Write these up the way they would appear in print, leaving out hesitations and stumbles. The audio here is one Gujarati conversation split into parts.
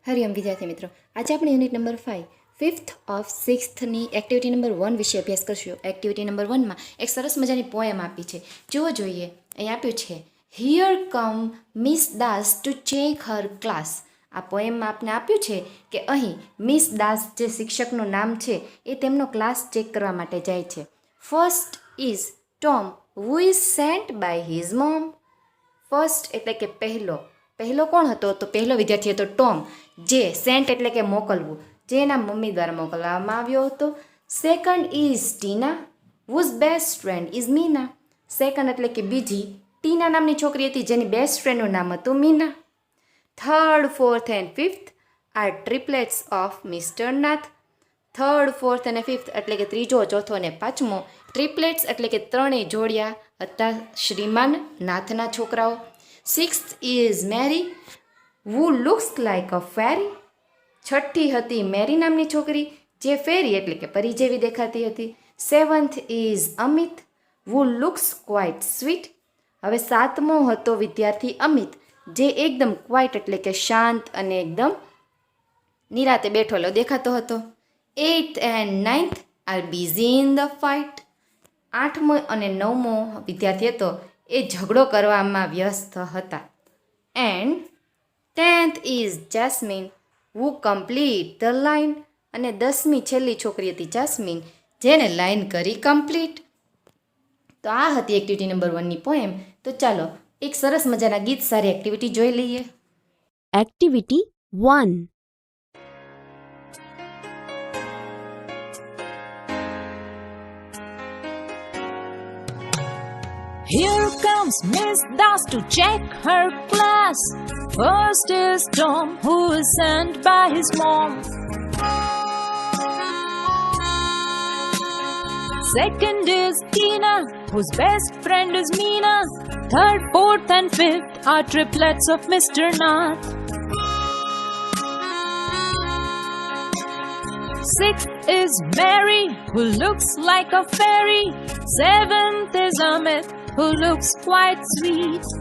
હરિઓમ વિદ્યાર્થી મિત્રો, આજે આપણે યુનિટ નંબર 5 5th ઓફ 6thની એક્ટિવિટી નંબર 1 વિશે અભ્યાસ કરશું. એક્ટિવિટી નંબર 1માં એક સરસ મજાની પોએમ આપી છે. જુઓ જોઈએ, અહીં આપ્યું છે, here come miss Das to check her class. આ પોએમમાં આપને આપ્યું છે કે અહીં મિસ દાસ જે શિક્ષકનું નામ છે એ તેમનો ક્લાસ ચેક કરવા માટે જાય છે. First is Tom who is sent by his mom. First એટલે કે પહેલો કોણ હતો? તો પહેલો વિદ્યાર્થી હતો ટોમ, જે સેન્ટ એટલે કે મોકલવું, જે એના મમ્મી દ્વારા મોકલવામાં આવ્યો હતો. Second is Tina whose best friend is Meena. Second એટલે કે બીજી ટીના નામની છોકરી હતી જેની બેસ્ટ ફ્રેન્ડનું નામ હતું Meena. Third, fourth and fifth are triplets of mister Nath. Third, fourth અને ફિફ્થ એટલે કે ત્રીજો, ચોથો અને પાંચમો. ટ્રિપલેટ્સ એટલે કે ત્રણેય જોડિયા હતા શ્રીમાન નાથના છોકરાઓ. Sixth is Mary who looks like a fairy. છઠ્ઠી હતી મેરી નામની છોકરી જે ફેરી એટલે કે પરી જેવી દેખાતી હતી. Seventh is Amit who looks quite sweet. હવે સાતમો હતો વિદ્યાર્થી અમિત, જે એકદમ ક્વાઇટ એટલે કે શાંત અને એકદમ નિરાતે બેઠેલો દેખાતો હતો. Eighth and ninth are busy in the fight. આઠમો અને નવમો વિદ્યાર્થી હતો એ ઝઘડો કરવામાં વ્યસ્ત હતા. And 10th is Jasmine who complete the line. અને 10મી છેલ્લી છોકરી હતી જેસ્મીન, જેને લાઈન કરી કમ્પ્લીટ. તો આ હતી એક્ટિવિટી નંબર 1ની પોએમ. તો ચાલો એક સરસ મજાના ગીત સારી એક્ટિવિટી જોઈ લઈએ. Activity 1. Here comes Miss Das to check her class. First is Tom, who is sent by his mom. Second is Tina, whose best friend is Meena. Third, fourth and fifth are triplets of Mr. Nath. Sixth is Mary, who looks like a fairy. Seventh is Amit, who looks quite sweet.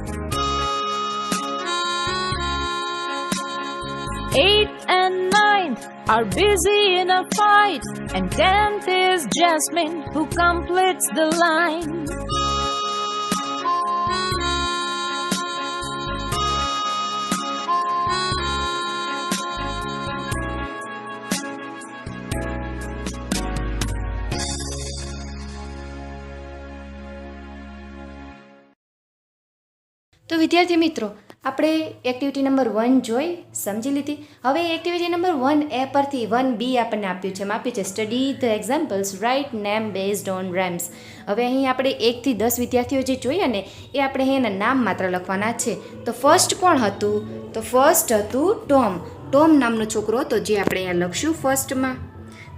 Eighth and ninth are busy in a fight. And 10th is Jasmine, who completes the line. તો વિદ્યાર્થી મિત્રો, આપણે એક્ટિવિટી નંબર 1 જોઈ સમજી લીધી. હવે એક્ટિવિટી નંબર 1A પરથી 1B આપણને આપ્યું છે. આપ્યું છે study the examples, write name based on rhymes. હવે અહીં આપણે 1 થી 10 વિદ્યાર્થીઓ જે જોઈએ ને એ આપણે અહીં એના નામ માત્ર લખવાના છે. તો ફર્સ્ટ કોણ હતું? તો ફર્સ્ટ હતું ટોમ. ટોમ નામનો છોકરો હતો જે આપણે અહીંયા લખશું ફર્સ્ટમાં.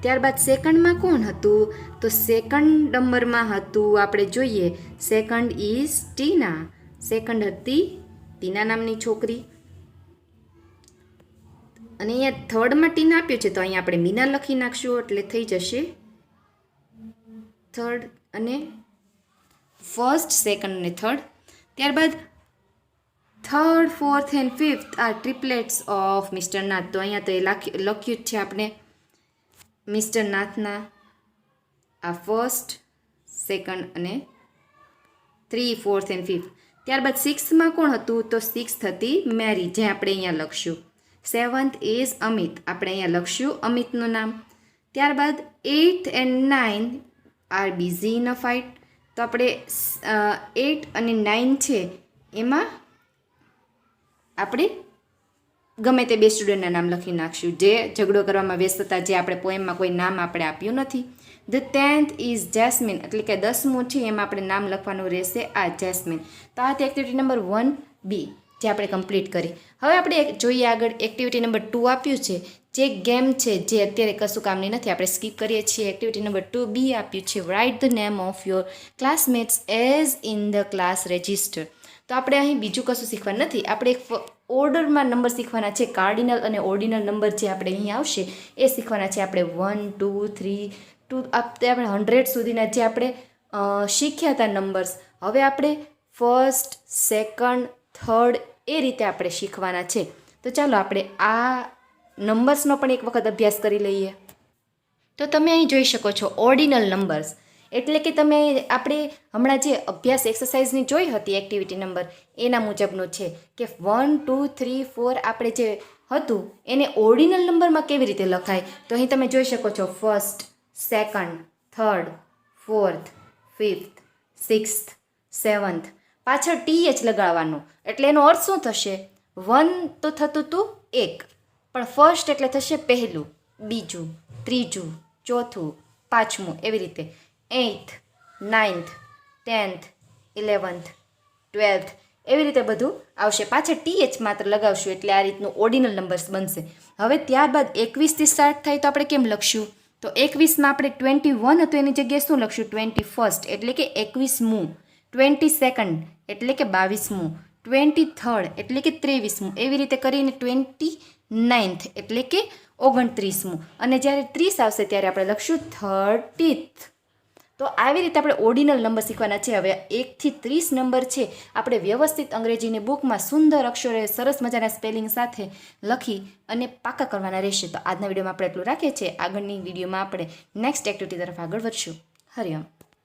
ત્યારબાદ સેકન્ડમાં કોણ હતું? તો સેકન્ડ નંબરમાં હતું આપણે જોઈએ, સેકન્ડ ઇઝ ટીના. સેકન્ડ હતી ટીના નામની છોકરી. અને અહીંયા થર્ડમાં ટીના આપ્યું છે તો અહીંયા આપણે મીના લખી નાખશું એટલે થઈ જશે થર્ડ અને ફર્સ્ટ, સેકન્ડ અને થર્ડ. ત્યારબાદ third, fourth and fifth are triplets of mister Nath. તો અહીંયા તો એ લખ્યું જ છે આપણે મિસ્ટર નાથના આ ફર્સ્ટ, સેકન્ડ અને 3, 4th એન્ડ 5th. ત્યારબાદ સિક્સ્થમાં કોણ હતું? તો સિક્સ્થ હતી મેરી, જે આપણે અહીંયા લખશું. સેવન્થ ઇઝ અમિત, આપણે અહીંયા લખશું અમિતનું નામ. ત્યારબાદ 8th and 9 are busy in a fight. તો આપણે 8 અને 9 છે એમાં આપણે ગમે તે બે સ્ટુડન્ટના નામ લખી નાખશું જે ઝઘડો કરવામાં વ્યસ્ત હતા, જે આપણે પોએમમાં કોઈ નામ આપણે આપ્યું નથી. ધ 10th ઇઝ જેસ્મીન, એટલે કે 10મું છે એમાં આપણે નામ લખવાનું રહેશે આ જેસ્મીન. તો આ એક્ટિવિટી નંબર 1B જે આપણે કમ્પ્લીટ કરી. હવે આપણે જોઈએ આગળ એક્ટિવિટી નંબર 2 આપ્યું છે, જે ગેમ છે જે અત્યારે કશું કામની નથી, આપણે સ્કીપ કરીએ છીએ. એક્ટિવિટી નંબર 2B આપ્યું છે, write the name of your classmates as in the class register. તો આપણે અહીં બીજું કશું શીખવાનું નથી, આપણે એક ઓર્ડરમાં નંબર શીખવાના છે. કાર્ડિનલ અને ઓર્ડિનલ નંબર જે આપણે અહીં આવશે એ શીખવાના છે આપણે. 1, 2, 3 આપણે 100 સુધીના જે આપણે શીખ્યા હતા નંબર્સ, હવે આપણે ફર્સ્ટ, સેકન્ડ, થર્ડ એ રીતે આપણે શીખવાના છે. તો ચાલો આપણે આ નંબર્સનો પણ એક વખત અભ્યાસ કરી લઈએ. તો તમે અહીં જોઈ શકો છો ઓર્ડિનલ નંબર્સ, એટલે કે તમે આપણે હમણાં જે અભ્યાસ એક્સરસાઇઝની જોઈ હતી એક્ટિવિટી નંબર એના મુજબનું છે કે 1, 2, 3, 4 આપણે જે હતું એને ઓર્ડિનલ નંબરમાં કેવી રીતે લખાય. તો અહીં તમે જોઈ શકો છો 1st, 2nd, 3rd, 4th, 5th, 6th, 7th, પાછળ TH લગાડવાનું. એટલે એનો અર્થ શું થશે? 1 તો થતું હતું 1, પણ ફર્સ્ટ એટલે થશે પહેલું, બીજું, ત્રીજું, ચોથું, પાંચમું, એવી રીતે 8th, 9th, 10th, 11th, 12th, એવી રીતે બધું આવશે. પાછળ TH માત્ર લગાવશું એટલે આ રીતનું ઓર્ડિનલ નંબર્સ બનશે. હવે ત્યારબાદ 21થી સ્ટાર્ટ થાય તો આપણે કેમ લખશું? તો 21માં આપણે 21 હતું એની જગ્યાએ શું લખશું? 21st એટલે કે 21મું, 22nd એટલે કે 22મું, 23rd એટલે કે 23મું, એવી રીતે કરીને 29th એટલે કે 29મું, અને જ્યારે 30 આવશે ત્યારે આપણે લખશું 30th. તો આવી રીતે આપણે ઓર્ડિનલ નંબર શીખવાના છે. હવે 1થી 30 નંબર છે આપણે વ્યવસ્થિત અંગ્રેજીની બુકમાં સુંદર અક્ષરે સરસ મજાના સ્પેલિંગ સાથે લખી અને પાકા કરવાના રહેશે. તો આજના વિડીયોમાં આપણે એટલું રાખીએ છીએ. આગળની વિડીયોમાં આપણે નેક્સ્ટ એક્ટિવિટી તરફ આગળ વધશું. હરિઓમ.